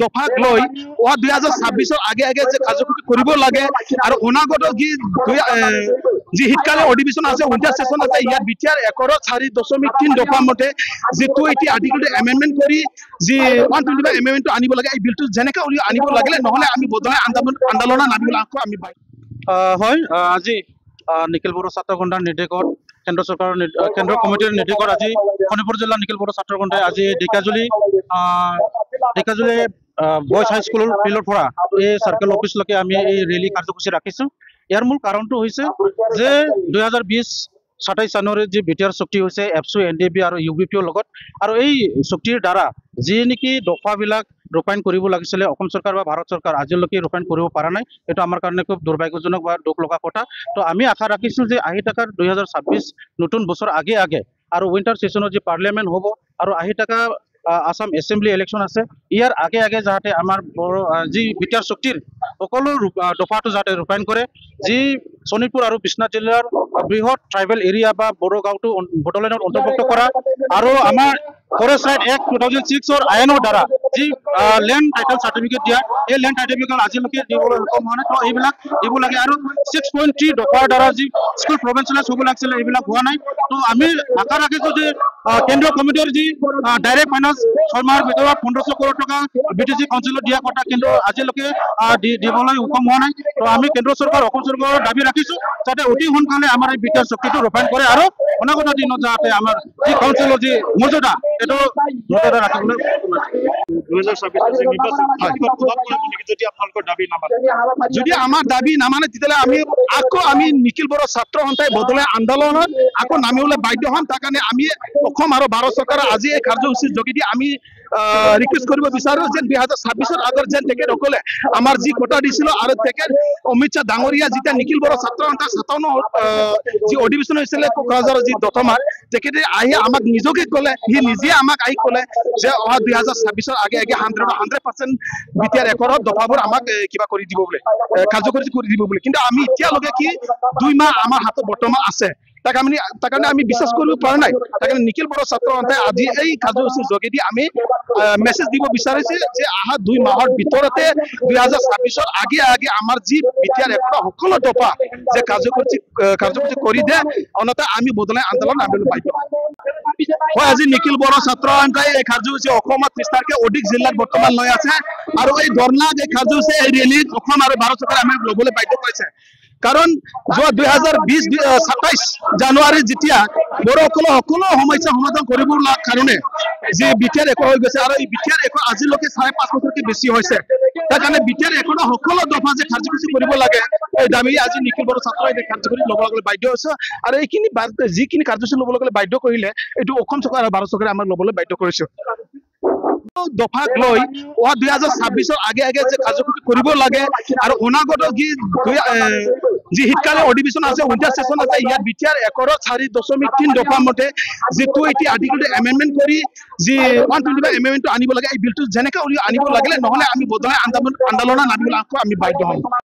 দফাক লৈ 2026 আগে আগে যে কাৰ্যসূচী কৰিব লাগে আৰু অনাগত যি শীতকালীন অধিৱেশন আছে উইন্টাৰ সেশন আছে ইয়াত বিটিআৰ 1/4.3 দফা মতে যেটো এতিয়া আৰ্টিকেলটো এমেন্ডমেন্ট কৰি যি 125 এমেন্ডমেন্ট আনিব লাগে এই বিলটো যেনেকৈ আনিব লাগিলে নহলে আমি বদলাই আন্দোলন নামিবলৈ আমি হয় আজি নিখিল বড়ো ছাত্ৰ সন্থাৰ নিৰ্দেশত কেন্দ্ৰ কমিটিৰ নিৰ্দেশত আজি শোণিতপুৰ জিলা নিখিল বড়ো ছাত্ৰ সন্থাই আজি ঢেকাজুলি বয়জ হাই স্কুলৰ ফিল্ডৰ পৰা এই চাৰ্কেল অফিচলৈকে আমি এই ৰেলী কাৰ্যসূচী ৰাখিছো। ইয়াৰ মূল কাৰণটো হৈছে যে 2020-27 জানুৱাৰীত যি বিটিআৰ চুক্তি হৈছে এফচু এনডিএবি আৰু ইউবিপিৰ লগত আৰু এই চুক্তিৰ দ্বাৰা যি নেকি দফাবিলাক ৰূপায়ণ কৰিব লাগিছিলে অসম চৰকাৰ বা ভাৰত চৰকাৰ আজিলৈকে ৰূপায়ণ কৰিব পৰা নাই। এইটো আমাৰ কাৰণে খুব দুৰ্ভাগ্যজনক বা দুখ লগা কথা। তো আমি আশা ৰাখিছো যে আহি থকা 2026 নতুন বছৰ আগে আগে আৰু উইন্টাৰ সেশনত যি পাৰ্লিয়ামেণ্ট হ'ব আৰু আহি থকা আসাম এছেম্বলি ইলেকশ্যন আছে ইয়াৰ আগে আগে যাতে আমাৰ যি বিটিআৰ চুক্তিৰ সকলো দফাটো যাতে ৰূপায়ণ কৰে যি শোণিতপুৰ আৰু বিশ্বনাথ জিলাৰ বৃহৎ ট্ৰাইবেল এৰিয়া বা বড়ো গাঁওটো বড়োলেণ্ডত অন্তৰ্ভুক্ত কৰা আৰু আমাৰ ফৰেষ্ট ৰাইট এক্ট 2006 আইনৰ দ্বাৰা যি লেণ্ড টাইটেল চাৰ্টিফিকেট দিয়া এই লেণ্ড টাইটেলবিলাক আজিলৈকে দিবলৈ সক্ষম হোৱা নাই। তো এইবিলাক দিব লাগে আৰু 6.3 দফাৰ দ্বাৰা যি স্কুল প্ৰভিঞ্চিয়েলাইজ হ'ব লাগিছিলে এইবিলাক হোৱা নাই। তো আমি আশা ৰাখিছো যে কেন্দ্ৰীয় কমিটিৰ যি ডাইৰেক্ট ফাইনেন্স 6 মাহৰ ভিতৰত 1500 কোটি টকা বিটিসি কাউন্সিলত দিয়া কথা কিন্তু আজিলৈকে দিবলৈ সক্ষম হোৱা নাই। তো আমি কেন্দ্ৰ চৰকাৰ অসম চৰকাৰৰ দাবী ৰাখিছো যাতে অতি সোনকালে আমাৰ এই বিটিআৰ চুক্তিটো ৰূপায়ণ কৰে আৰু অনাগত দিনত যাতে আমাৰ যি কাউন্সিলৰ যি মৰ্যাদা এইটো মৰ্যাদা ৰাখিবলৈ 2026 যদি আমাৰ দাবী নামানে তেতিয়াহ'লে আমি নিখিল বড়ো ছাত্ৰ সন্থাই বদলাই আন্দোলনত আকৌ নামিবলৈ বাধ্য হ'ম। তাৰ কাৰণে আমি অসম আৰু ভাৰত চৰকাৰৰ আজি এই কাৰ্যসূচীৰ যোগেদি আমি ৰিকুৱেষ্ট কৰিব বিচাৰো যে 2026 আগত যেন তেখেতসকলে আমাৰ যি কোটা দিছিল আৰু তেখেত অমিত শ্বাহ ডাঙৰীয়া যেতিয়া নিখিল বড়ো ছাত্ৰ সন্থাৰ 57 যি অধিৱেশন হৈছিলে কোকৰাঝাৰৰ যি দতমাত তেখেতে আহি আমাক নিজকে ক'লে সি নিজে আমাক আহি ক'লে যে 2026 আগে আগে 100% বিটিআৰ একৰৰ দফাবোৰ আমাক কিবা কৰি দিব বোলে কাৰ্যকৰী কৰি দিব বোলে। কিন্তু আমি এতিয়ালৈকে কি 2 মাহ আমাৰ হাতত বৰ্তমান আছে তাৰ কাৰণে আমি বিশ্বাস কৰিব পৰা নাই। তাৰ কাৰণে নিখিল বড়ো ছাত্ৰ সন্থাই আজি এই কাৰ্যসূচীৰ যোগেদি আমি মেছেজ দিব বিচাৰিছে যে অহা 2 মাহৰ ভিতৰতে 2026 আগে আগে আমাৰ যি বিটিআৰ একৰৰ সকলো দফা যে কাৰ্যসূচী কৰি দিয়ে অন্যথা আমি বদলাই আন্দোলন নামিবলৈ বাধ্য হ'ম। হয় আজি নিখিল বড়ো ছাত্ৰ সন্থাই এই কাৰ্যসূচী অসমত 30টাতকৈ অধিক জিলাত বৰ্তমান লৈ আছে আৰু এই ধৰ্ণাত এই কাৰ্যসূচী এই ৰেলীত অসম আৰু ভাৰত চৰকাৰে আমাক ল'বলৈ বাধ্য কৰিছে। কাৰণ যোৱা 2020-27 জানুৱাৰীত যেতিয়া বড়োসকলৰ সকলো সমস্যা সমাধান কৰিবৰ কাৰণে যি বিটিআৰ একো হৈ গৈছে আৰু এই বিটিআৰ একো আজিলৈকে 5.5 বছৰতকৈ বেছি হৈছে। তাৰ কাৰণে বিটিআৰ একো সকলো দফা যে কাৰ্যসূচী কৰিব লাগে এই দাবী আজি নিখিল বড়ো ছাত্ৰই কাৰ্যসূচী ল'বলৈ বাধ্য হৈছে আৰু এইখিনি যিখিনি কাৰ্যসূচী ল'বলৈ বাধ্য কৰিলে এইটো অসম চৰকাৰ আৰু ভাৰত চৰকাৰে আমাক ল'বলৈ বাধ্য কৰিছে। দফাক লৈ 2026 আগে আগে যে কাৰ্যসূচী কৰিব লাগে আৰু অনাগত যি শীতকালীন অধিৱেশন আছে উইন্টাৰ সেশন আছে ইয়াত বিটিআৰ 1/4.3 দফা মতে যেটো এতিয়া আৰ্টিকেলটো এমেন্ডমেন্ট কৰি যি 125 এমেন্ডমেন্ট আনিব লাগে এই বিলটো যেনেকৈ আনিব লাগিলে নহলে আমি বদলাই আন্দোলন নামিবলৈ আমি বাধ্য হ'ম।